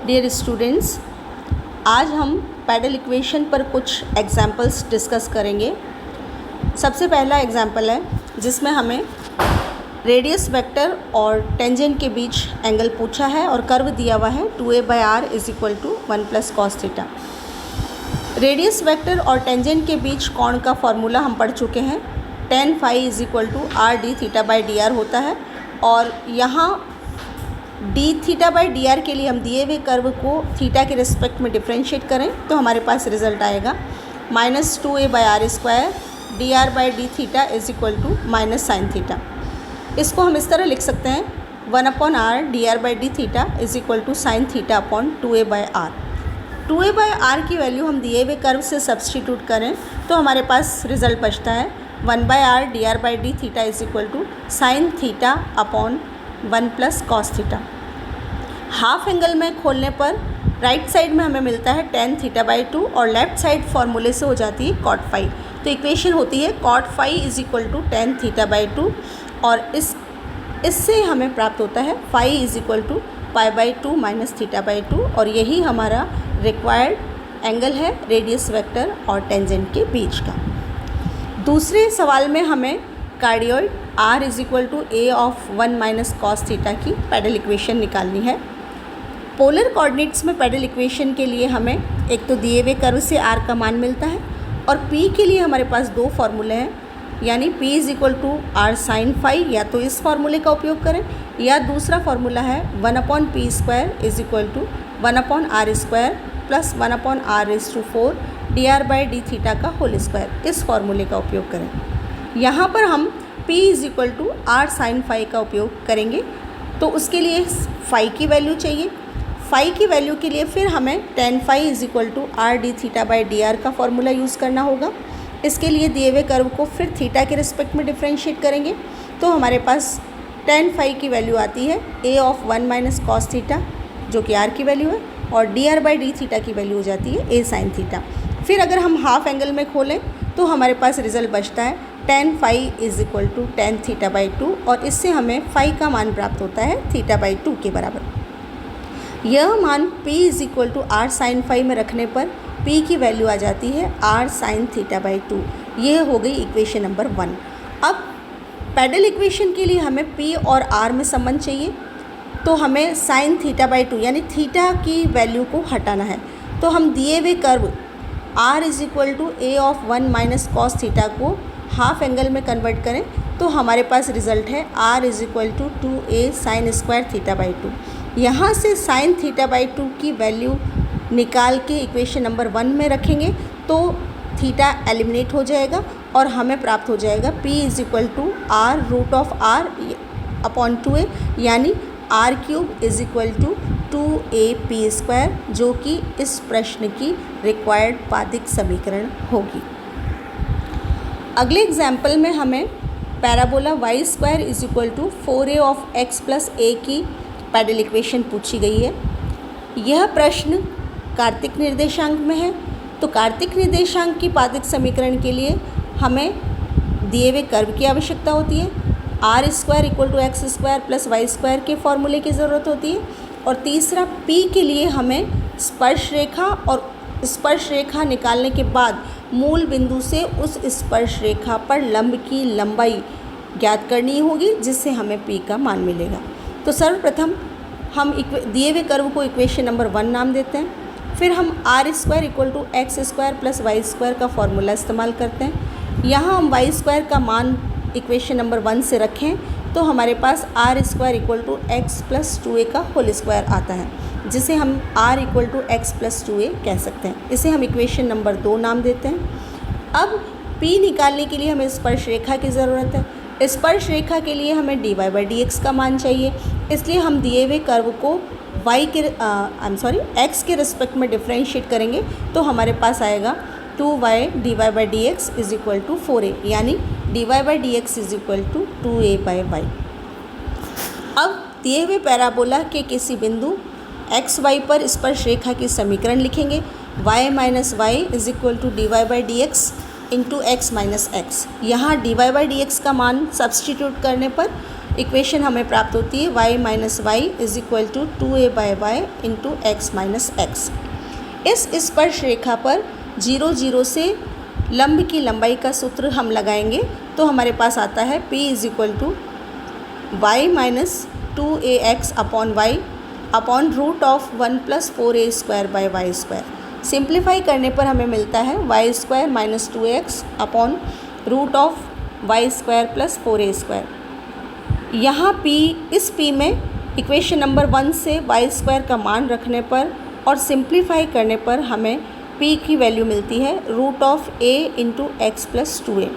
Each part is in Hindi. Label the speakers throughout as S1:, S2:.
S1: डियर स्टूडेंट्स, आज हम पैडल इक्वेशन पर कुछ एग्जाम्पल्स डिस्कस करेंगे। सबसे पहला एग्जाम्पल है जिसमें हमें रेडियस वेक्टर और टेंजेंट के बीच एंगल पूछा है और कर्व दिया हुआ है 2a/r = 1 + cos theta. Radius vector और टेंजेंट के बीच कोण का फॉर्मूला हम पढ़ चुके हैं। tan phi = r/d(θ/dr) होता है और यहाँ d(θ/dr) के लिए हम दिए हुए कर्व को थीटा के रिस्पेक्ट में डिफ्रेंशिएट करें तो हमारे पास रिजल्ट आएगा -2a/r² dr/dθ = -sin θ। इसको हम इस तरह लिख सकते हैं 1/r dr/dθ = sin θ/2a/r। 2a/r की वैल्यू हम दिए हुए कर्व से सब्सटीट्यूट करें तो हमारे पास रिजल्ट बचता है 1/r dr/dθ = sin θ/1 + cos θ। Half angle में खोलने पर राइट साइड में हमें मिलता है tan θ/2 और लेफ़्ट साइड फार्मूले से हो जाती है cot phi। तो इक्वेशन होती है cot phi = tan θ/2 और इससे हमें प्राप्त होता है phi = π/2 - θ/2 और यही हमारा रिक्वायर्ड एंगल है रेडियस वेक्टर और टेंजेंट के बीच का। दूसरे सवाल में हमें कार्डियोइड r = a(1 - cos θ) की पैडल इक्वेशन निकालनी है। पोलर कोऑर्डिनेट्स में पैडल इक्वेशन के लिए हमें एक तो दिए हुए कर्व से r का मान मिलता है और p के लिए हमारे पास दो फार्मूले हैं, यानी p = r sin phi, या तो इस फार्मूले का उपयोग करें या दूसरा फार्मूला है 1/p² = 1/r² + 1/r⁴ dr/dθ का होल स्क्वायर, इस फार्मूले का उपयोग करें। यहाँ पर हम p = r sin phi का उपयोग करेंगे तो उसके लिए phi की वैल्यू चाहिए। phi की वैल्यू के लिए फिर हमें tan phi = r dθ/dr का फार्मूला यूज़ करना होगा। इसके लिए दिए हुए कर्व को फिर थीटा के रिस्पेक्ट में डिफ्रेंशिएट करेंगे तो हमारे पास tan phi की वैल्यू आती है a(1 - cos θ) जो कि r की वैल्यू है और dr/dθ की वैल्यू हो जाती है a sin θ। फिर अगर हम हाफ एंगल में खोलें तो हमारे पास रिजल्ट बचता है tan phi = tan θ/2 और इससे हमें phi का मान प्राप्त होता है θ/2 के बराबर। यह मान p = r sin phi में रखने पर p की वैल्यू आ जाती है r sin θ/2। यह हो गई इक्वेशन नंबर 1। अब पैडल इक्वेशन के लिए हमें p और r में संबंध चाहिए तो हमें sin θ/2 यानी थीटा की वैल्यू को हटाना है। तो हम दिए हुए कर्व r = a(1 - cos θ) को हाफ एंगल में कन्वर्ट करें तो हमारे पास रिजल्ट है r = 2a sin² θ/2। यहाँ से sin θ/2 की वैल्यू निकाल के इक्वेशन नंबर 1 में रखेंगे तो थीटा एलिमिनेट हो जाएगा और हमें प्राप्त हो जाएगा p = r√r/2a यानी r³ = 2ap², जो कि इस प्रश्न की रिक्वायर्ड पादिक समीकरण होगी। अगले एग्जाम्पल में हमें पैराबोला y² = 4a(x + a) की पैडल इक्वेशन पूछी गई है। यह प्रश्न कार्तिक निर्देशांक में है तो कार्तिक निर्देशांक की पादिक समीकरण के लिए हमें दिए हुए कर्व की आवश्यकता होती है, r² = x² + y² के फॉर्मूले की ज़रूरत होती है और तीसरा p के लिए हमें स्पर्श रेखा और स्पर्श रेखा निकालने के बाद मूल बिंदु से उस स्पर्श रेखा पर लंब की लंबाई ज्ञात करनी होगी जिससे हमें p का मान मिलेगा। तो सर्वप्रथम हम दिए हुए कर्व को इक्वेशन नंबर 1 नाम देते हैं, फिर हम r² = x² + y² का फॉर्मूला इस्तेमाल करते हैं। यहाँ हम y² का मान इक्वेशन नंबर 1 से रखें तो हमारे पास r² = x + 2a का होल स्क्वायर आता है, जिसे हम r = x + 2a कह सकते हैं। इसे हम इक्वेशन नंबर 2 नाम देते हैं। अब p निकालने के लिए हमें स्पर्श रेखा की ज़रूरत है। स्पर्श रेखा के लिए हमें dy/dx का मान चाहिए, इसलिए हम दिए हुए कर्व को x के रिस्पेक्ट में डिफ्रेंशिएट करेंगे तो हमारे पास आएगा 2y dy/dx = 4a यानी dy/dx = 2a/y। अब दिए हुए पैराबोला के किसी बिंदु xy पर स्पर्श रेखा की समीकरण लिखेंगे y - y = dy/dx × x - x। यहाँ dy/dx का मान सब्सटीट्यूट करने पर इक्वेशन हमें प्राप्त होती है y minus Y is equal to 2a/y into X minus X. इस स्पर्श रेखा पर 0 0 से लंब की लंबाई का सूत्र हम लगाएंगे तो हमारे पास आता है p is equal to Y minus 2ax upon Y upon root of 1 + 4a² simplify करने पर हमें मिलता है y² minus 2x upon root of y² + 4a²। यहाँ p, इस p में इक्वेशन नंबर 1 से y² का मान रखने पर और सिंप्लीफाई करने पर हमें p की वैल्यू मिलती है root of a into X plus 2a।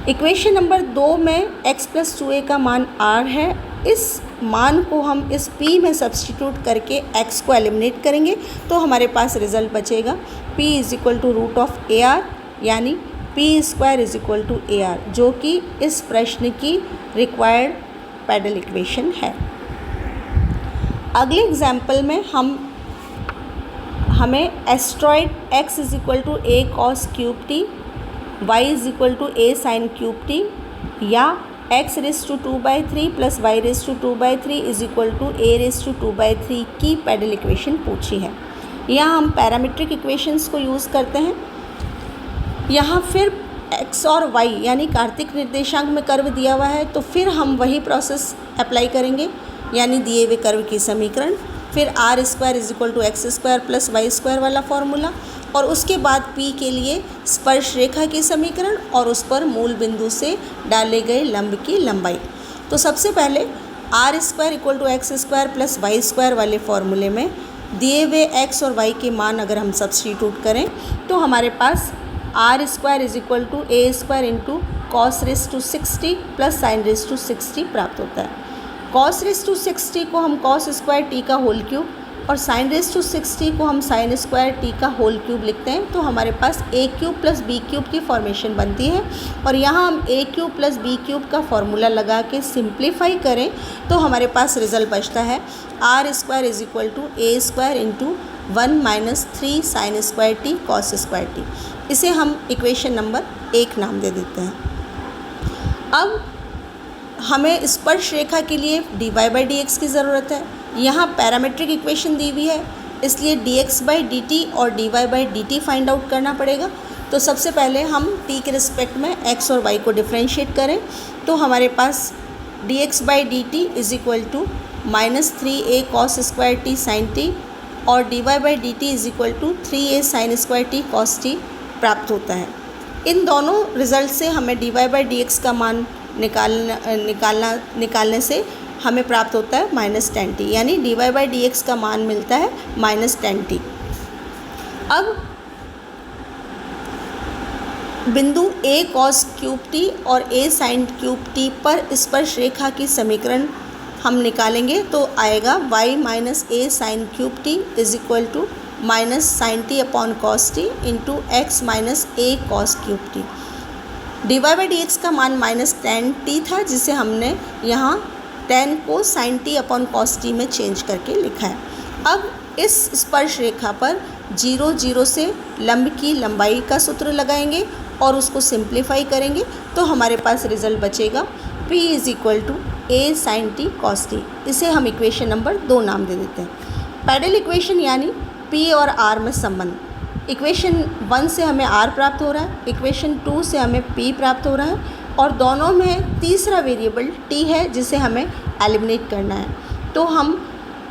S1: Equation number 2 में x प्लस 2a का मान r है। इस मान को हम इस p में सब्सटीट्यूट करके x को एलिमिनेट करेंगे तो हमारे पास रिजल्ट बचेगा p is equal to root of ar, यानी p² is equal to ar, जो कि इस प्रश्न की रिक्वायर्ड पैडल इक्वेशन है। अगले एग्जाम्पल में हमें astroid x is equal to a cos cube t, y is equal to a sin cube t या x raise to 2/3 plus y raise to 2/3 is equal to a raise to 2/3 की पैडल इक्वेशन पूछी है। यहाँ हम पैरामीट्रिक इक्वेशंस को यूज़ करते हैं। यहाँ फिर x और y यानी कार्तिक निर्देशांक में कर्व दिया हुआ है तो फिर हम वही प्रोसेस अप्लाई करेंगे, यानी दिए हुए कर्व की समीकरण, फिर r² is equal to x² plus y² वाला फॉर्मूला, और उसके बाद p के लिए स्पर्श रेखा की समीकरण और उस पर मूल बिंदु से डाले गए लंब की लंबाई। तो सबसे पहले r² equal to x² plus y² वाले फॉर्मूले में दिए हुए x और y के मान अगर हम सब्स्टिट्यूट करें तो हमारे पास r² is equal to a² into cos raise to 60 plus sine raise to 60 प्राप्त होता है। कॉस रेस टू 60 को हम cos स्क्वायर t का होल क्यूब और साइन रेस टू 60 को हम साइन स्क्वायर t का होल क्यूब लिखते हैं तो हमारे पास a cube plus b cube की फॉर्मेशन बनती है। और यहाँ हम a cube plus b cube का फॉर्मूला लगा के सिंप्लीफाई करें तो हमारे पास रिजल्ट बचता है r² is equal to a² into 1 minus 3 sine square t cos square t। इसे हम इक्वेशन नंबर 1 नाम दे देते हैं। अब हमें स्पर्श रेखा के लिए dy/dx की ज़रूरत है। यहाँ पैरामीट्रिक इक्वेशन दी हुई है इसलिए dx/dt और dy/dt फाइंड आउट करना पड़ेगा। तो सबसे पहले हम t के रिस्पेक्ट में x और y को डिफ्रेंशिएट करें तो हमारे पास dx/dt is equal to minus 3a cos square t sine t और dy/dt is equal to 3a sine square t cos t प्राप्त होता है। इन दोनों रिजल्ट से हमें dy/dx का मान निकालने से हमें प्राप्त होता है -10t, यानी dy/dx का मान मिलता है -10t। अब बिंदु a cos क्यूब t और a sin क्यूब t पर स्पर्श रेखा की समीकरण हम निकालेंगे तो आएगा y minus a sin cube t is equal to minus sine T upon cos T into X minus a cos cube t। dy/dx का मान -10t था जिसे हमने यहाँ 10 को sin t upon cos T में चेंज करके लिखा है। अब इस स्पर्श रेखा पर 0 0 से लंब की लंबाई का सूत्र लगाएंगे और उसको सिंप्लीफाई करेंगे तो हमारे पास रिजल्ट बचेगा p is equal to a sin t cos t। इसे हम इक्वेशन नंबर 2 नाम दे देते हैं। पैडल इक्वेशन यानी p और r में संबंध। इक्वेशन 1 से हमें r प्राप्त हो रहा है, इक्वेशन 2 से हमें p प्राप्त हो रहा है और दोनों में तीसरा वेरिएबल t है जिसे हमें एलिमिनेट करना है। तो हम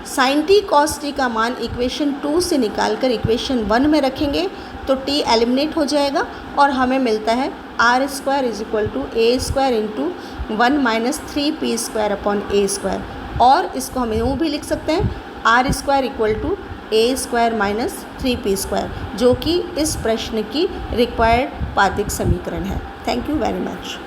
S1: sin t cos t का मान इक्वेशन 2 से निकाल कर इक्वेशन 1 में रखेंगे तो t एलिमिनेट हो जाएगा और हमें मिलता है r² is equal to a² into 1 minus 3p² upon a²। और इसको हम यूँ भी लिख सकते हैं r² equal to a² minus 3p², जो कि इस प्रश्न की रिक्वायर्ड पादिक समीकरण है। Thank you very much.